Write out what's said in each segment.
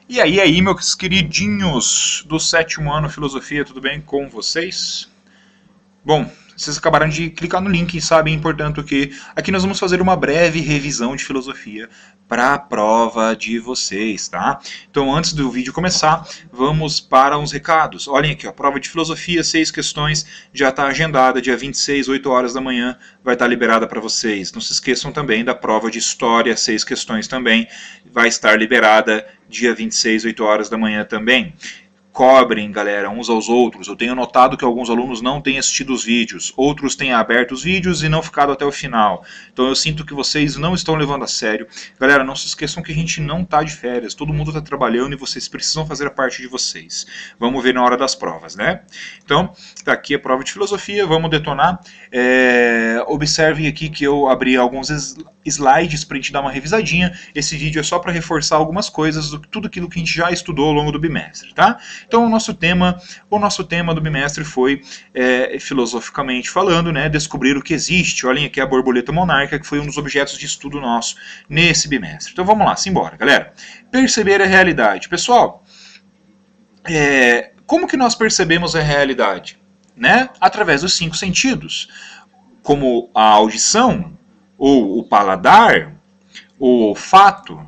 E aí, meus queridinhos do sétimo ano Filosofia, tudo bem com vocês? Bom, vocês acabaram de clicar no link e sabem, portanto, que aqui nós vamos fazer uma breve revisão de filosofia para a prova de vocês, tá? Então, antes do vídeo começar, vamos para uns recados. Olhem aqui, a prova de filosofia, 6 questões, já está agendada, dia 26, 8 horas da manhã, vai estar liberada para vocês. Não se esqueçam também da prova de história, 6 questões também, vai estar liberada dia 26, 8 horas da manhã também. Cobrem, galera, uns aos outros. Eu tenho notado que alguns alunos não têm assistido os vídeos, outros têm aberto os vídeos e não ficado até o final. Então eu sinto que vocês não estão levando a sério. Galera, não se esqueçam que a gente não está de férias, todo mundo está trabalhando e vocês precisam fazer a parte de vocês. Vamos ver na hora das provas, né? Então, tá aqui a prova de filosofia, vamos detonar. Observem aqui que eu abri alguns slides para a gente dar uma revisadinha. Esse vídeo é só para reforçar algumas coisas, tudo aquilo que a gente já estudou ao longo do bimestre, tá? Então o nosso tema do bimestre foi, filosoficamente falando, né, descobrir o que existe. Olhem aqui a borboleta monarca, que foi um dos objetos de estudo nosso nesse bimestre. Então vamos lá, simbora, galera. Perceber a realidade. Pessoal, como que nós percebemos a realidade? Né? Através dos 5 sentidos, como a audição, ou o paladar, ou o olfato,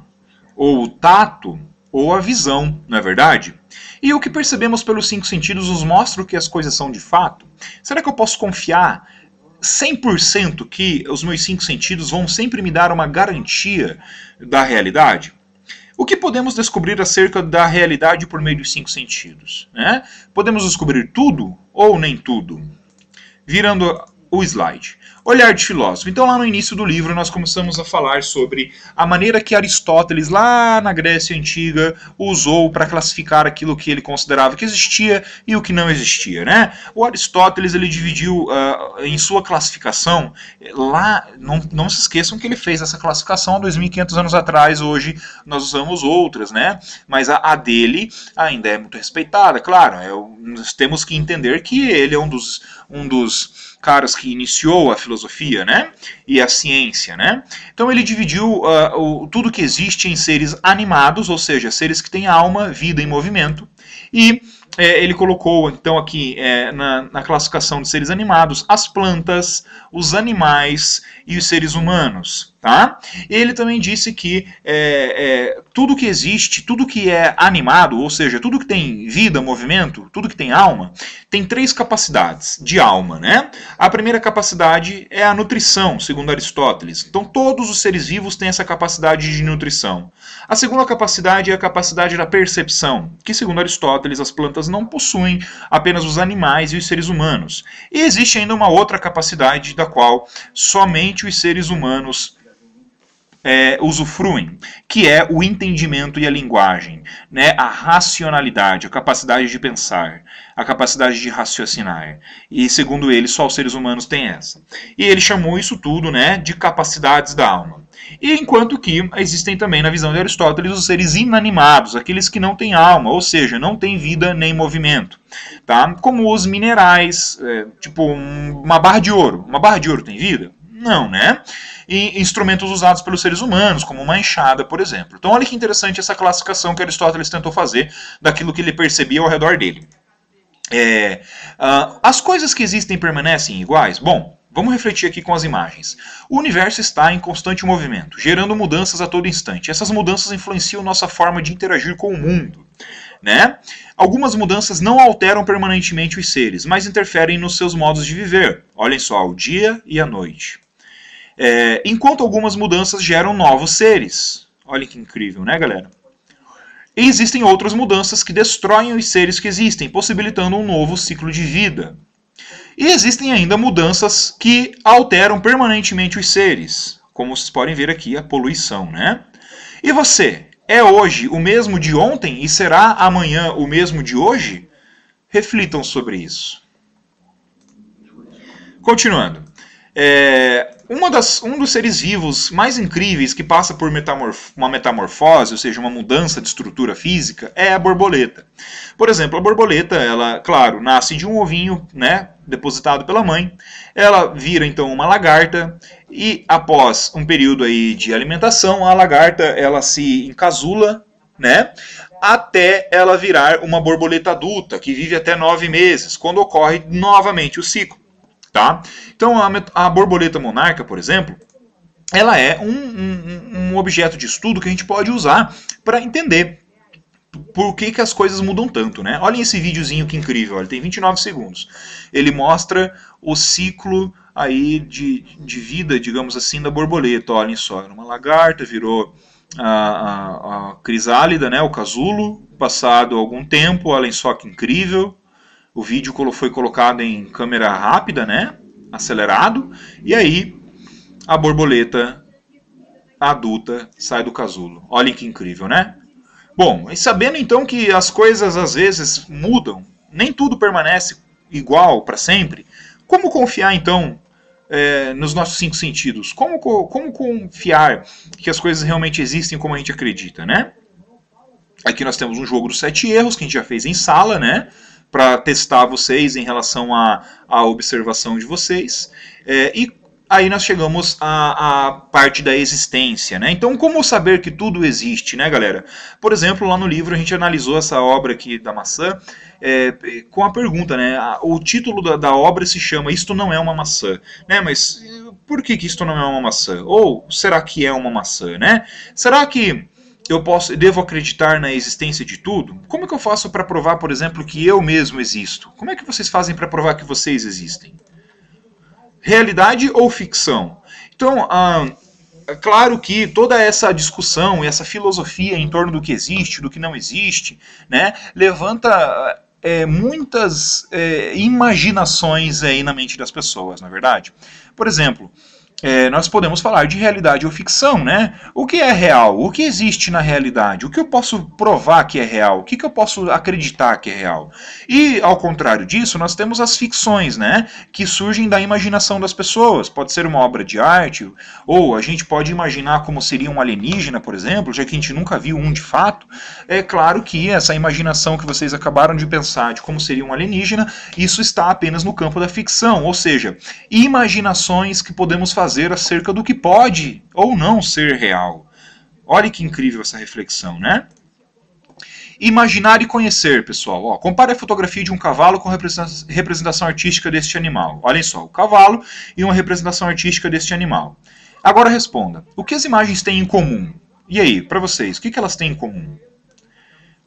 ou o tato, ou a visão, não é verdade? E o que percebemos pelos 5 sentidos nos mostra que as coisas são de fato? Será que eu posso confiar 100% que os meus 5 sentidos vão sempre me dar uma garantia da realidade? O que podemos descobrir acerca da realidade por meio dos 5 sentidos? Né? Podemos descobrir tudo ou nem tudo? Virando o slide. Olhar de filósofo. Então, lá no início do livro, nós começamos a falar sobre a maneira que Aristóteles, lá na Grécia Antiga, usou para classificar aquilo que ele considerava que existia e o que não existia. Né? O Aristóteles ele dividiu em sua classificação, lá, não se esqueçam que ele fez essa classificação há 2.500 anos atrás, hoje nós usamos outras, né? Mas a dele ainda é muito respeitada, claro. Nós temos que entender que ele é um dos caras que iniciou a filosofia, né? E a ciência, né? Então ele dividiu tudo que existe em seres animados, ou seja, seres que têm alma, vida e movimento, e ele colocou então aqui na classificação de seres animados as plantas, os animais e os seres humanos. Tá? Ele também disse que tudo que existe, tudo que é animado, ou seja, tudo que tem vida, movimento, tudo que tem alma, tem 3 capacidades de alma. Né? A primeira capacidade é a nutrição, segundo Aristóteles. Então todos os seres vivos têm essa capacidade de nutrição. A segunda capacidade é a capacidade da percepção, que segundo Aristóteles as plantas não possuem, apenas os animais e os seres humanos. E existe ainda uma outra capacidade da qual somente os seres humanos usufruem, que é o entendimento e a linguagem, né? A racionalidade, a capacidade de pensar, a capacidade de raciocinar. E segundo ele, só os seres humanos têm essa. E ele chamou isso tudo, né, de capacidades da alma. E enquanto que existem também, na visão de Aristóteles, os seres inanimados, aqueles que não têm alma, ou seja, não têm vida nem movimento. Tá? Como os minerais, tipo uma barra de ouro. Uma barra de ouro tem vida? Não, né? E instrumentos usados pelos seres humanos, como uma enxada, por exemplo. Então olha que interessante essa classificação que Aristóteles tentou fazer daquilo que ele percebia ao redor dele. As coisas que existem permanecem iguais? Bom, vamos refletir aqui com as imagens. O universo está em constante movimento, gerando mudanças a todo instante. Essas mudanças influenciam nossa forma de interagir com o mundo. Né? Algumas mudanças não alteram permanentemente os seres, mas interferem nos seus modos de viver. Olhem só, o dia e a noite. Enquanto algumas mudanças geram novos seres. Olha que incrível, né, galera? E existem outras mudanças que destroem os seres que existem, possibilitando um novo ciclo de vida. E existem ainda mudanças que alteram permanentemente os seres, como vocês podem ver aqui, a poluição, né? E você, é hoje o mesmo de ontem e será amanhã o mesmo de hoje? Reflitam sobre isso. Continuando. Um dos seres vivos mais incríveis que passa por uma metamorfose, ou seja, uma mudança de estrutura física, é a borboleta. Por exemplo, a borboleta, ela, claro, nasce de um ovinho, né, depositado pela mãe, ela vira então uma lagarta e após um período aí de alimentação, a lagarta ela se encasula né, até ela virar uma borboleta adulta, que vive até 9 meses, quando ocorre novamente o ciclo. Tá? Então a borboleta monarca, por exemplo, ela é um objeto de estudo que a gente pode usar para entender por que as coisas mudam tanto, né? Olhem esse videozinho que incrível, ele tem 29 segundos. Ele mostra o ciclo aí de vida, digamos assim, da borboleta. Olhem só, era uma lagarta, virou a crisálida, né, o casulo. Passado algum tempo, olhem só que incrível. O vídeo foi colocado em câmera rápida, né, acelerado. E aí a borboleta adulta sai do casulo. Olhem que incrível, né? Bom, e sabendo então que as coisas às vezes mudam, nem tudo permanece igual para sempre, como confiar então nos nossos 5 sentidos? Como confiar que as coisas realmente existem como a gente acredita, né? Aqui nós temos um jogo dos 7 erros que a gente já fez em sala, né? Para testar vocês em relação à observação de vocês. E aí nós chegamos à parte da existência, né? Então, como saber que tudo existe, né, galera? Por exemplo, lá no livro a gente analisou essa obra aqui da maçã com a pergunta, né? O título da obra se chama Isto Não É Uma Maçã, né? Mas por que isto não é uma maçã? Ou será que é uma maçã, né? Será que devo acreditar na existência de tudo? Como é que eu faço para provar, por exemplo, que eu mesmo existo? Como é que vocês fazem para provar que vocês existem? Realidade ou ficção? Então, é claro que toda essa discussão e essa filosofia em torno do que existe, do que não existe, né, levanta muitas imaginações aí na mente das pessoas, na verdade. Por exemplo, nós podemos falar de realidade ou ficção, né? O que é real? O que existe na realidade? O que eu posso provar que é real? O que eu posso acreditar que é real? E, ao contrário disso, nós temos as ficções, né? Que surgem da imaginação das pessoas. Pode ser uma obra de arte, ou a gente pode imaginar como seria um alienígena, por exemplo, já que a gente nunca viu um de fato. É claro que essa imaginação que vocês acabaram de pensar de como seria um alienígena, isso está apenas no campo da ficção, ou seja, imaginações que podemos fazer acerca do que pode ou não ser real. Olha que incrível essa reflexão, né? Imaginar e conhecer, pessoal. Ó, compare a fotografia de um cavalo com a representação artística deste animal. Olhem só, o cavalo e uma representação artística deste animal. Agora responda, o que as imagens têm em comum? E aí, para vocês, o que elas têm em comum?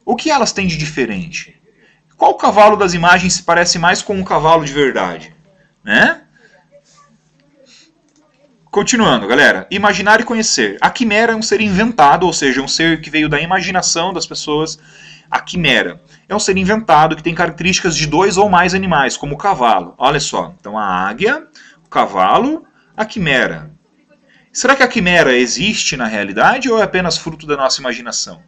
O que elas têm de diferente? Qual cavalo das imagens se parece mais com um cavalo de verdade? Né? Continuando, galera. Imaginar e conhecer. A quimera é um ser inventado, ou seja, um ser que veio da imaginação das pessoas. A quimera é um ser inventado que tem características de 2 ou mais animais, como o cavalo. Olha só. Então, a águia, o cavalo, a quimera. Será que a quimera existe na realidade ou é apenas fruto da nossa imaginação?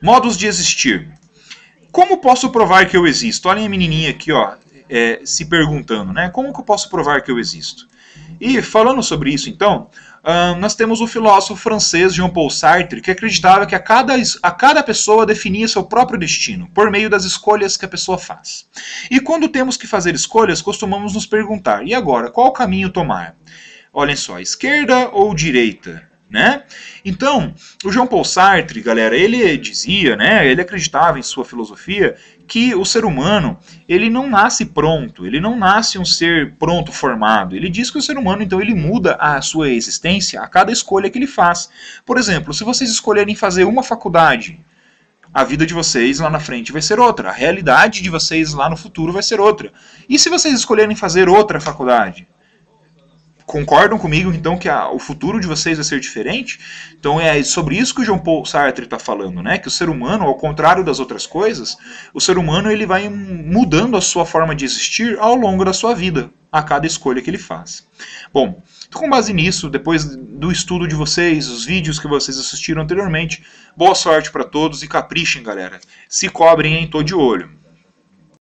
Modos de existir. Como posso provar que eu existo? Olhem a menininha aqui, ó, se perguntando, né? Como que eu posso provar que eu existo? E falando sobre isso, então, nós temos o filósofo francês Jean-Paul Sartre, que acreditava que a cada pessoa definia seu próprio destino, por meio das escolhas que a pessoa faz. E quando temos que fazer escolhas, costumamos nos perguntar, e agora, qual caminho tomar? Olhem só, esquerda ou direita? Né? Então, o Jean-Paul Sartre, galera, ele dizia, né, ele acreditava em sua filosofia que o ser humano, ele não nasce pronto, ele não nasce um ser pronto, formado. Ele diz que o ser humano, então, ele muda a sua existência a cada escolha que ele faz. Por exemplo, se vocês escolherem fazer uma faculdade, a vida de vocês lá na frente vai ser outra, a realidade de vocês lá no futuro vai ser outra. E se vocês escolherem fazer outra faculdade? Concordam comigo, então, que o futuro de vocês vai ser diferente? Então é sobre isso que o Jean-Paul Sartre está falando, né? Que o ser humano, ao contrário das outras coisas, o ser humano ele vai mudando a sua forma de existir ao longo da sua vida, a cada escolha que ele faz. Bom, com base nisso, depois do estudo de vocês, os vídeos que vocês assistiram anteriormente, boa sorte para todos e caprichem, galera. Se cobrem, hein? Tô de olho.